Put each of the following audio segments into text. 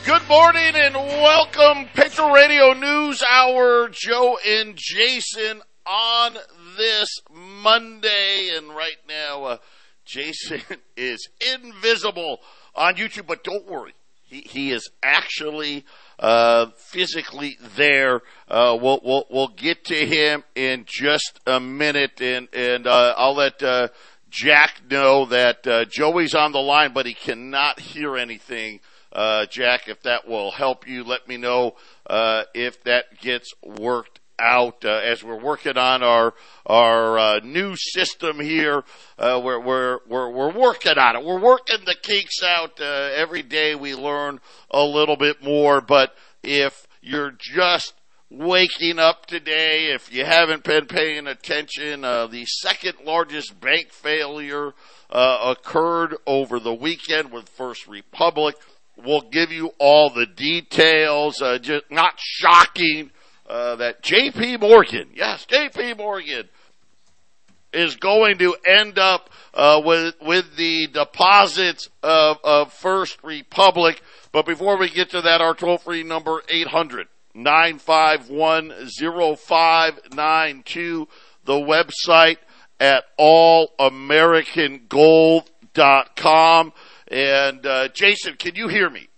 Good morning and welcome, Patriot Radio News Hour. Joe and Jason on this Monday. And right now, Jason is invisible on YouTube, but don't worry. He is actually physically there. We'll get to him in just a minute, and I'll let Jack know that Joey's on the line, but he cannot hear anything. Jack, if that will help you, let me know if that gets worked out as we're working on our new system here. We're working on it. We're working the kinks out. Every day we learn a little bit more. But if you're just waking up today, if you haven't been paying attention, the second largest bank failure occurred over the weekend with First Republic. We'll give you all the details. Just not shocking that J.P. Morgan, yes, J.P. Morgan is going to end up with the deposits of First Republic. But before we get to that, our toll-free number, 800-951-0592. The website at allamericangold.com. And, Jason, can you hear me?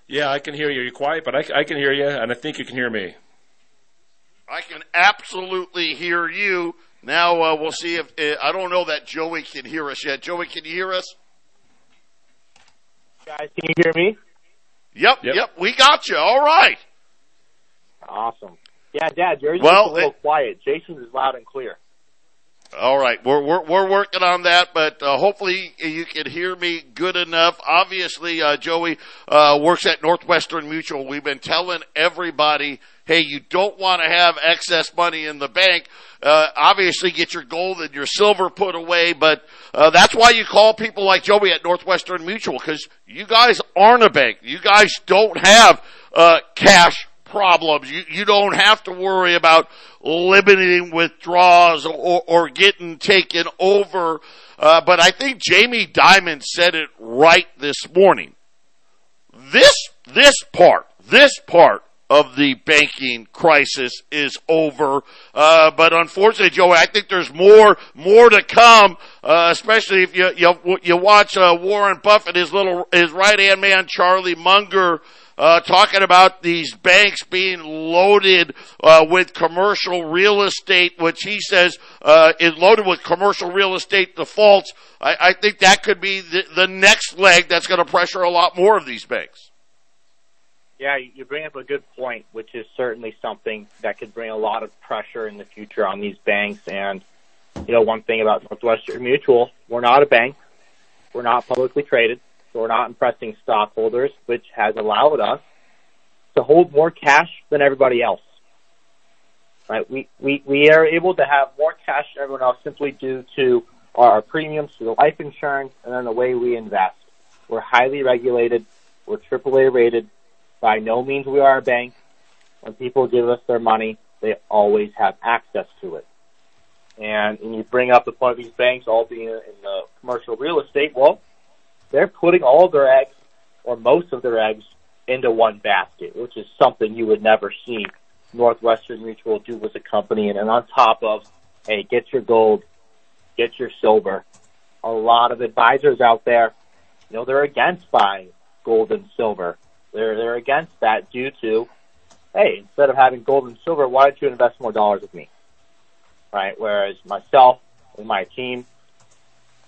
Yeah, I can hear you. You're quiet, but I can hear you, and I think you can hear me. I can absolutely hear you. Now, we'll see if, I don't know that Joey can hear us yet. Joey, can you hear us? Guys, can you hear me? Yep, we got you. All right. Awesome. Yeah, Dad, yours is a little quiet. Jason's is loud and clear. All right, we're working on that, but hopefully you can hear me good enough. Obviously, Joey works at Northwestern Mutual. We've been telling everybody, hey, you don't want to have excess money in the bank. Obviously, get your gold and your silver put away, but that's why you call people like Joey at Northwestern Mutual, because you guys aren't a bank. You guys don't have cash problems. You don't have to worry about limiting withdrawals or getting taken over. But I think Jamie Dimon said it right this morning. This part of the banking crisis is over. But unfortunately, Joey, I think there's more to come, especially if you watch Warren Buffett, his right-hand man, Charlie Munger, talking about these banks being loaded with commercial real estate, which he says is loaded with commercial real estate defaults. I think that could be the next leg that's going to pressure a lot more of these banks. Yeah, you bring up a good point, which is certainly something that could bring a lot of pressure in the future on these banks. And, one thing about Northwestern Mutual, we're not a bank. We're not publicly traded. So we're not impressing stockholders, which has allowed us to hold more cash than everybody else. Right? We are able to have more cash than everyone else simply due to our premiums to the life insurance and then the way we invest. We're highly regulated. We're AAA rated. By no means we are a bank. When people give us their money, they always have access to it. And you bring up the point of these banks all being in the commercial real estate. Well, they're putting all of their eggs, or most of their eggs, into one basket, which is something you would never see Northwestern Mutual do as a company. And on top of, hey, get your gold, get your silver. A lot of advisors out there, they're against buying gold and silver. They're against that due to, hey, instead of having gold and silver, why don't you invest more dollars with me? Right? Whereas myself and my team,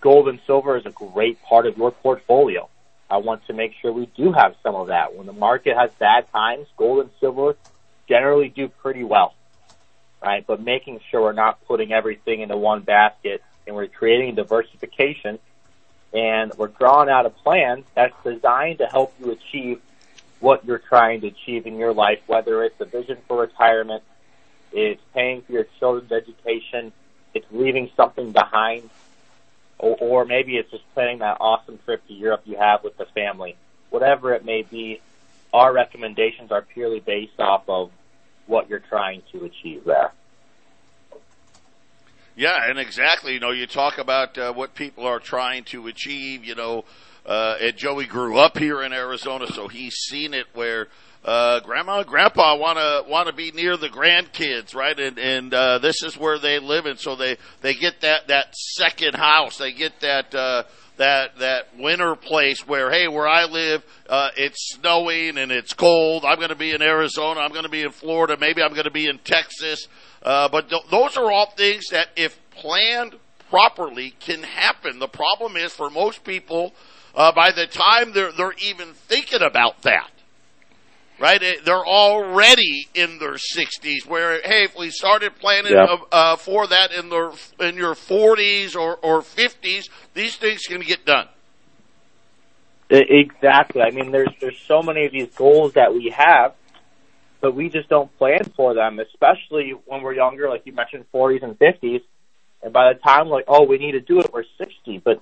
gold and silver is a great part of your portfolio. I want to make sure we do have some of that. When the market has bad times, gold and silver generally do pretty well, right? But making sure we're not putting everything into one basket and we're creating diversification and we're drawing out a plan that's designed to help you achieve what you're trying to achieve in your life, whether it's a vision for retirement, it's paying for your children's education, it's leaving something behind, or maybe it's just planning that awesome trip to Europe you have with the family. Whatever it may be, our recommendations are purely based off of what you're trying to achieve there. Yeah, and exactly. You talk about what people are trying to achieve. and Joey grew up here in Arizona, so he's seen it where grandma and grandpa want to be near the grandkids, right? And this is where they live, and so they get that second house. They get that winter place where, hey, where I live, it's snowing and it's cold. I'm going to be in Arizona. I'm going to be in Florida. Maybe I'm going to be in Texas. But those are all things that, if planned properly, can happen. The problem is, for most people, by the time they're even thinking about that, right, they're already in their 60s. Where, hey, if we started planning for that in your 40s or 50s, these things can get done. Exactly. I mean, there's so many of these goals that we have, but we just don't plan for them, especially when we're younger, like you mentioned, 40s and 50s. And by the time, like, oh, we need to do it, we're 60. But,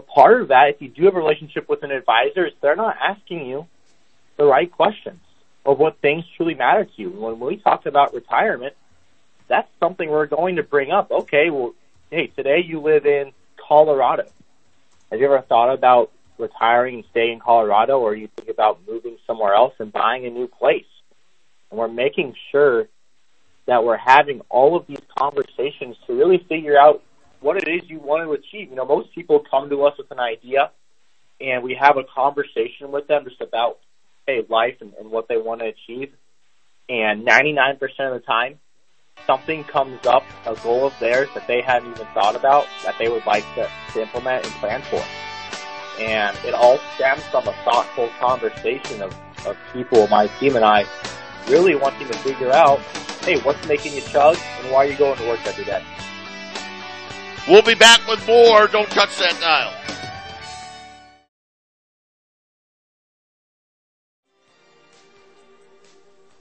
part of that, if you do have a relationship with an advisor, is they're not asking you the right questions of what things truly matter to you. When we talked about retirement, that's something we're going to bring up. Okay, well, hey, today you live in Colorado. Have you ever thought about retiring and staying in Colorado, or you think about moving somewhere else and buying a new place? And we're making sure that we're having all of these conversations to really figure out what it is you want to achieve. Most people come to us with an idea, and we have a conversation with them just about, hey, life and what they want to achieve. And 99% of the time, something comes up, a goal of theirs that they hadn't even thought about, that they would like to implement and plan for. And it all stems from a thoughtful conversation of people, my team and I, really wanting to figure out, hey, what's making you chug and why are you going to work every day? We'll be back with more. Don't touch that dial.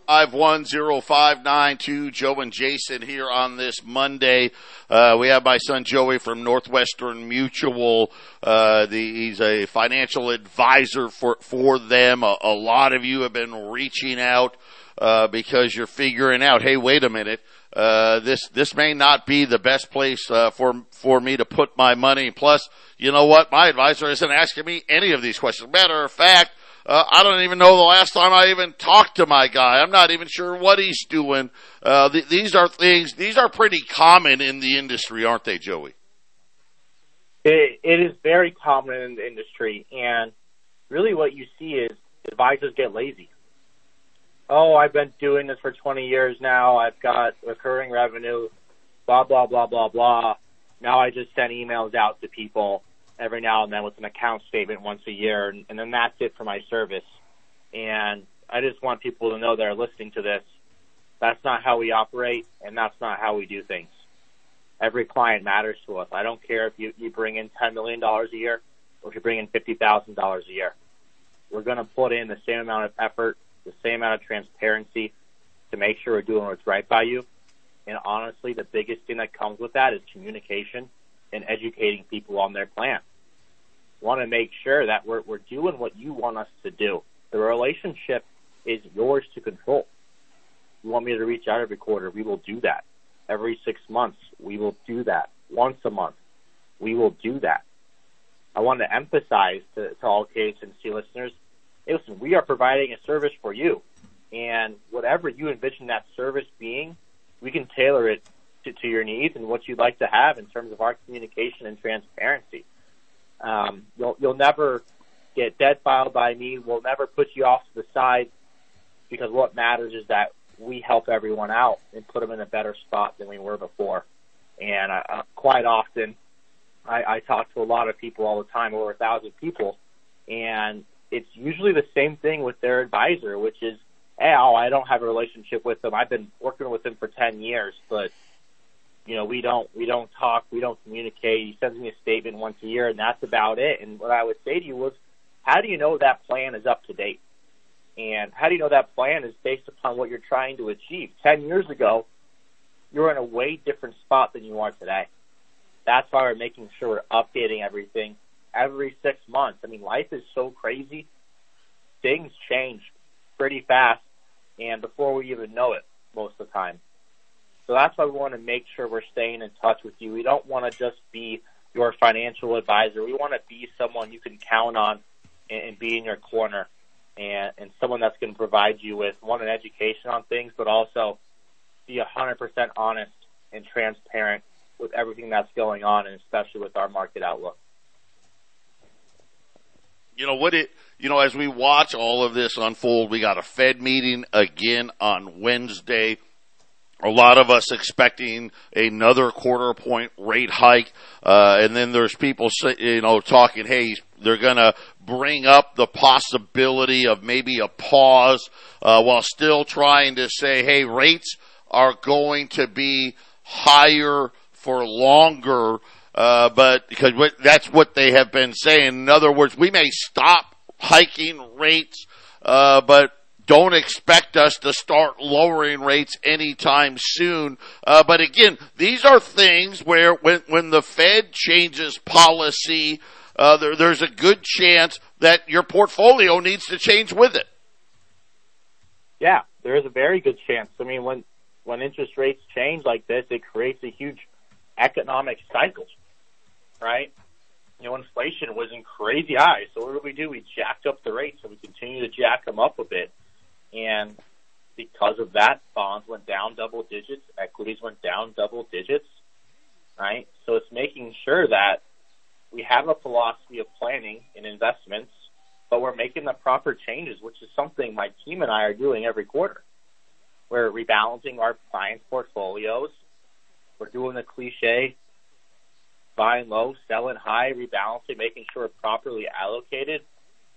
I've 10592, Joe and Jason here on this Monday. We have my son Joey from Northwestern Mutual. He's a financial advisor for them. A lot of you have been reaching out because you're figuring out, hey, wait a minute, this may not be the best place for me to put my money. Plus, you know what? My advisor isn't asking me any of these questions. Matter of fact, I don't even know the last time I even talked to my guy. I'm not even sure what he's doing. These are pretty common in the industry, aren't they, Joey? It is very common in the industry, and really what you see is advisors get lazy. Oh, I've been doing this for 20 years now. I've got recurring revenue, blah, blah, blah, blah, blah. Now I just send emails out to people every now and then with an account statement once a year, and then that's it for my service. And I just want people to know that are listening to this, that's not how we operate, and that's not how we do things. Every client matters to us. I don't care if you bring in $10 million a year or if you bring in $50,000 a year. We're going to put in the same amount of effort, the same amount of transparency to make sure we're doing what's right by you. And honestly, the biggest thing that comes with that is communication and educating people on their plan. We want to make sure that we're doing what you want us to do. The relationship is yours to control. You want me to reach out every quarter, we will do that. Every 6 months, we will do that. Once a month, we will do that. I want to emphasize to all KHNC listeners, hey, listen, we are providing a service for you. And whatever you envision that service being, we can tailor it to your needs and what you'd like to have in terms of our communication and transparency. You'll never get dead filed by me. We'll never put you off to the side, because what matters is that we help everyone out and put them in a better spot than we were before. And quite often, I talk to a lot of people all the time, over 1,000 people, and it's usually the same thing with their advisor, which is, hey, I don't have a relationship with them. I've been working with him for 10 years, but we don't talk, we don't communicate. He sends me a statement once a year, and that's about it. And what I would say to you was, how do you know that plan is up to date? And how do you know that plan is based upon what you're trying to achieve? 10 years ago, you were in a way different spot than you are today. That's why we're making sure we're updating everything every 6 months. I mean, life is so crazy. Things change pretty fast, and before we even know it, most of the time. So that's why we want to make sure we're staying in touch with you. We don't want to just be your financial advisor. We want to be someone you can count on and be in your corner, and someone that's going to provide you with, one, an education on things, but also be 100% honest and transparent with everything that's going on, and especially with our market outlook. As we watch all of this unfold, we got a Fed meeting again on Wednesday. A lot of us expecting another quarter point rate hike. And then there's people, talking, hey, they're going to bring up the possibility of maybe a pause, while still trying to say, hey, rates are going to be higher for longer. But because that's what they have been saying. In other words, we may stop hiking rates, but don't expect us to start lowering rates anytime soon. But again, these are things where when the Fed changes policy, there's a good chance that your portfolio needs to change with it. Yeah, there is a very good chance. I mean, when interest rates change like this, it creates a huge economic cycle, right? Inflation was in crazy highs. So what do? We jacked up the rates, and we continue to jack them up a bit. And because of that, bonds went down double digits, equities went down double digits, right? So it's making sure that we have a philosophy of planning in investments, but we're making the proper changes, which is something my team and I are doing every quarter. We're rebalancing our clients' portfolios. We're doing the cliche, buying low, selling high, rebalancing, making sure we're properly allocated.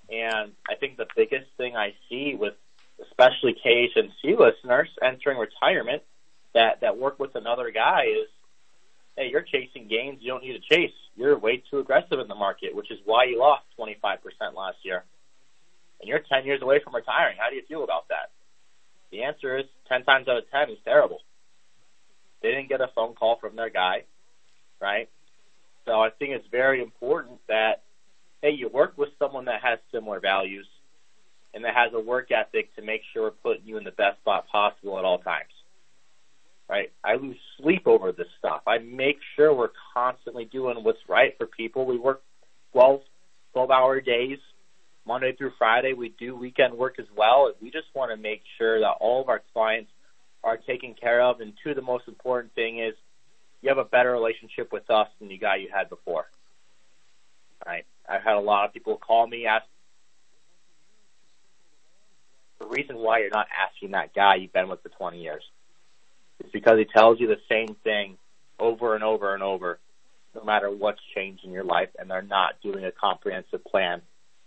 And I think the biggest thing I see with especially KHNC listeners entering retirement that work with another guy is, hey, you're chasing gains you don't need to chase. You're way too aggressive in the market, which is why you lost 25% last year. And you're 10 years away from retiring. How do you feel about that? The answer is 10 times out of 10 is terrible. They didn't get a phone call from their guy, right? So I think it's very important that, hey, you work with someone that has similar values and that has a work ethic to make sure we're putting you in the best spot possible at all times, right? I lose sleep over this stuff. I make sure we're constantly doing what's right for people. We work 12-hour days, Monday through Friday. We do weekend work as well. We just want to make sure that all of our clients are taken care of. And two, the most important thing is you have a better relationship with us than the guy you had before, right? I've had a lot of people call me, ask the reason why you're not asking that guy you've been with for 20 years. It's because he tells you the same thing over and over and over, no matter what's changed in your life, and they're not doing a comprehensive plan.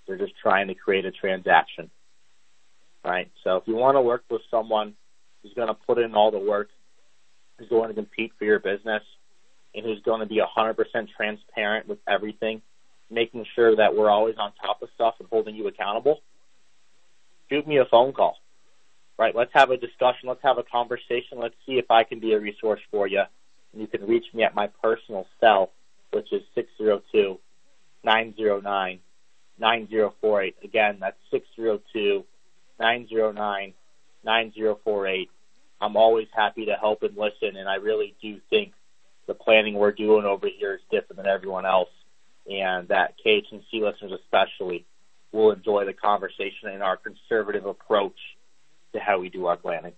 They're just trying to create a transaction, right? So if you want to work with someone who's going to put in all the work, who's going to compete for your business, and who's going to be 100% transparent with everything, making sure that we're always on top of stuff and holding you accountable, shoot me a phone call, right? Let's have a discussion. Let's have a conversation. Let's see if I can be a resource for you. And you can reach me at my personal cell, which is 602-909-9048. Again, that's 602-909-9048. I'm always happy to help and listen, and I really do think the planning we're doing over here is different than everyone else, and that KHNC listeners especially will enjoy the conversation and our conservative approach to how we do our planning.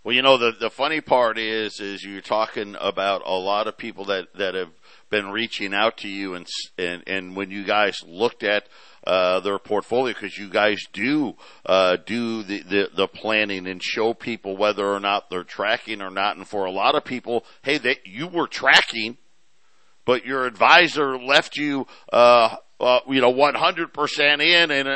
Well, the funny part is you're talking about a lot of people that have been reaching out to you, and when you guys looked at their portfolio, because you guys do the planning and show people whether or not they're tracking or not. And for a lot of people, hey, you were tracking, but your advisor left you 100%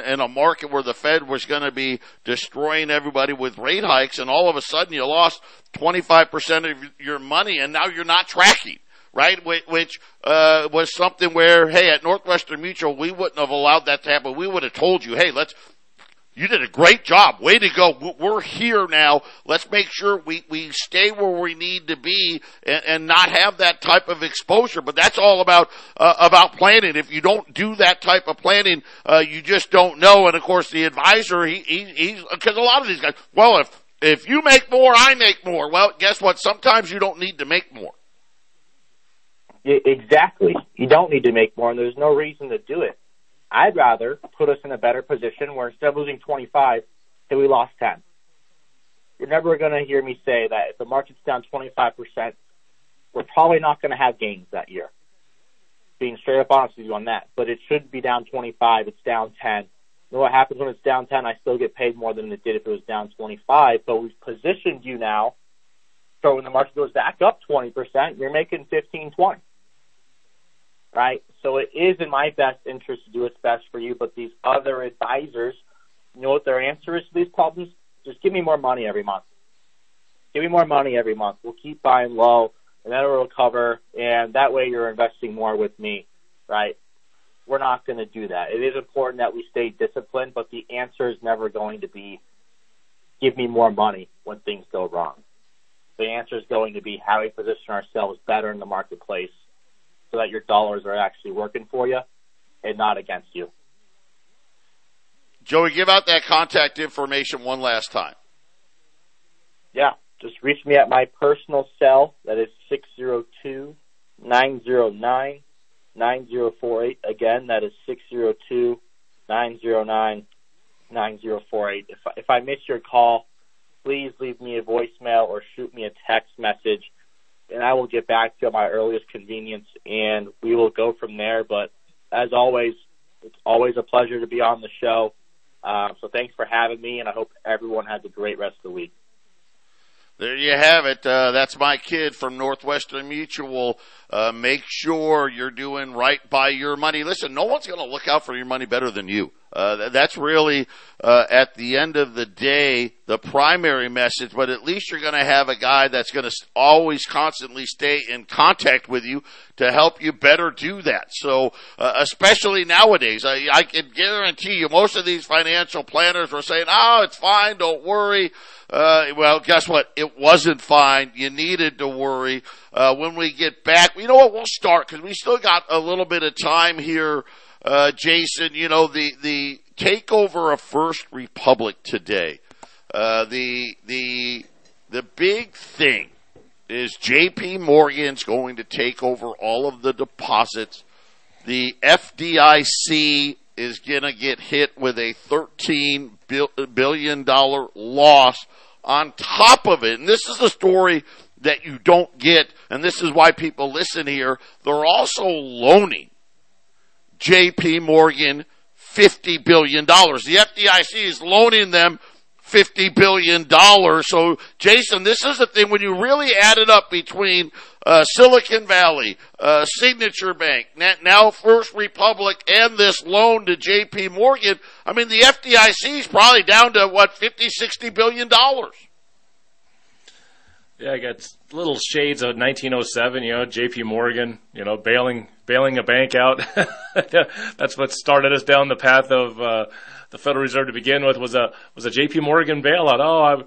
in a market where the Fed was going to be destroying everybody with rate hikes, and all of a sudden you lost 25% of your money, and now you're not tracking, right? Which was something where, hey, at Northwestern Mutual, we wouldn't have allowed that to happen. We would have told you, hey, you did a great job. Way to go. We're here now. Let's make sure we stay where we need to be and not have that type of exposure. But that's all about planning. If you don't do that type of planning, you just don't know. And of course, the advisor, he's, because a lot of these guys, well, if you make more, I make more. Well, guess what? Sometimes you don't need to make more. Exactly. You don't need to make more, and there's no reason to do it. I'd rather put us in a better position where instead of losing 25, say we lost 10. You're never going to hear me say that if the market's down 25%, we're probably not going to have gains that year. Being straight up honest with you on that. But it should be down 25. It's down 10. You know what happens when it's down 10? I still get paid more than it did if it was down 25. But we've positioned you now. So when the market goes back up 20%, you're making 15, 20. Right? So it is in my best interest to do what's best for you. But these other advisors, you know what their answer is to these problems? Just give me more money every month. Give me more money every month. We'll keep buying low, and then it'll recover, and that way you're investing more with me, right? We're not going to do that. It is important that we stay disciplined, but the answer is never going to be give me more money when things go wrong. The answer is going to be how we position ourselves better in the marketplace so that your dollars are actually working for you and not against you. Joey, give out that contact information one last time. Yeah, just reach me at my personal cell. That is 602-909-9048. Again, that is 602-909-9048. If I miss your call, please leave me a voicemail or shoot me a text message, and I will get back to you at my earliest convenience, and we will go from there. But as always, it's always a pleasure to be on the show. So thanks for having me, and I hope everyone has a great rest of the week. There you have it. That's my kid from Northwestern Mutual. Make sure you're doing right by your money. Listen, no one's going to look out for your money better than you. That's really, at the end of the day, the primary message, but at least you're going to have a guy that's going to always constantly stay in contact with you to help you better do that. So, especially nowadays, I can guarantee you most of these financial planners were saying, oh, it's fine, don't worry. Well, guess what? It wasn't fine. You needed to worry. When we get back, you know what? We'll start because we still got a little bit of time here. Jason, you know, the takeover of First Republic today. The big thing is JP Morgan's going to take over all of the deposits. The FDIC is going to get hit with a $13 billion loss on top of it. And this is the story that you don't get, and this is why people listen here. They're also loaning JP Morgan $50 billion. The FDIC is loaning them $50 billion. So, Jason, this is the thing. When you really add it up between Silicon Valley, Signature Bank, now First Republic, and this loan to JP Morgan, I mean, the FDIC is probably down to, what, $50, $60 billion? Yeah, I got little shades of 1907, you know, JP Morgan, you know, bailing a bank out. That's what started us down the path of the Federal Reserve to begin with, was a JP Morgan bailout. Oh,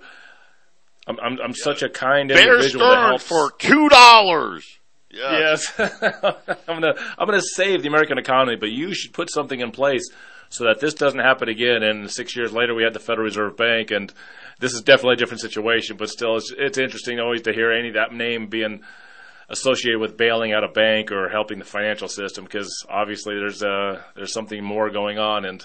I'm such a kind individual. Bear Stearns for $2. Yes. I'm gonna save the American economy, but you should put something in place so that this doesn't happen again. And 6 years later, we had the Federal Reserve Bank, and this is definitely a different situation. But still, it's interesting always to hear any of that name being associated with bailing out a bank or helping the financial system, because obviously there's something more going on. And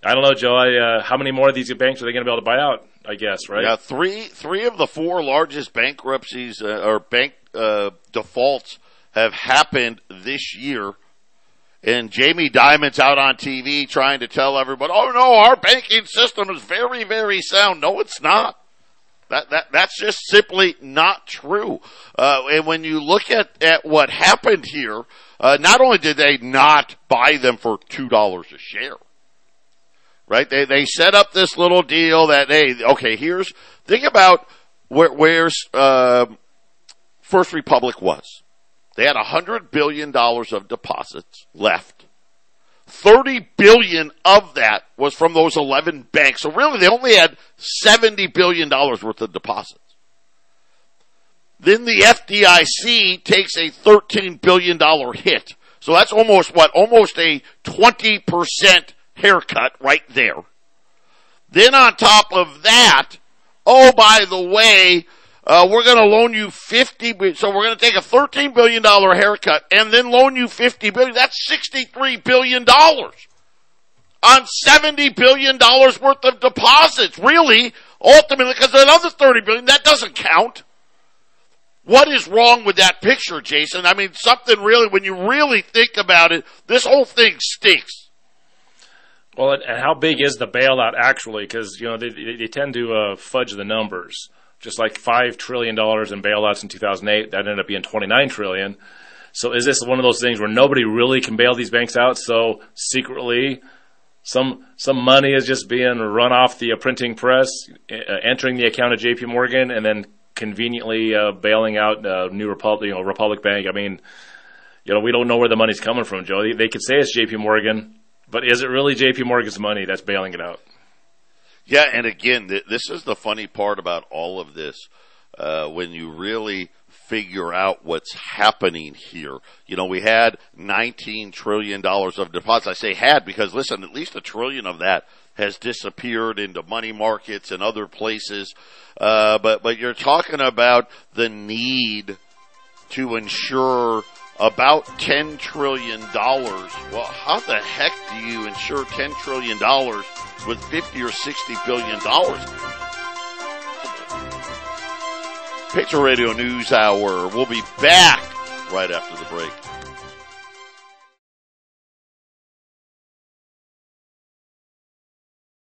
I don't know, Joe. How many more of these banks are they going to be able to buy out? I guess, right? Yeah, three of the four largest bankruptcies or bank defaults have happened this year. And Jamie Dimon's out on TV trying to tell everybody, oh, no, our banking system is very, very sound. No, it's not. That's just simply not true. And when you look at what happened here, not only did they not buy them for $2 a share, right? They set up this little deal that, hey, okay, think about where's First Republic was. They had $100 billion of deposits left. $30 billion of that was from those 11 banks. So really, they only had $70 billion worth of deposits. Then the FDIC takes a $13 billion hit. So that's almost a 20% haircut right there. Then on top of that, oh, by the way, we're going to loan you so we're going to take a $13 billion haircut and then loan you $50 billion. That's $63 billion on $70 billion worth of deposits. Really, ultimately, because another $30 billion, that doesn't count. What is wrong with that picture, Jason? I mean, something really, when you really think about it, this whole thing stinks. Well, and how big is the bailout actually? Because, they tend to fudge the numbers. Just like $5 trillion in bailouts in 2008, that ended up being $29 trillion. So is this one of those things where nobody really can bail these banks out? So secretly, some money is just being run off the printing press, entering the account of J.P. Morgan, and then conveniently bailing out New Republic Bank. I mean, we don't know where the money's coming from, Joe. They could say it's J.P. Morgan, but is it really J.P. Morgan's money that's bailing it out? Yeah, and again, this is the funny part about all of this. When you really figure out what's happening here. We had $19 trillion of deposits. I say had because, listen, at least $1 trillion of that has disappeared into money markets and other places. But you're talking about the need to insure about $10 trillion. Well, how the heck do you insure $10 trillion with $50 or $60 billion? Patriot Radio News Hour. We'll be back right after the break.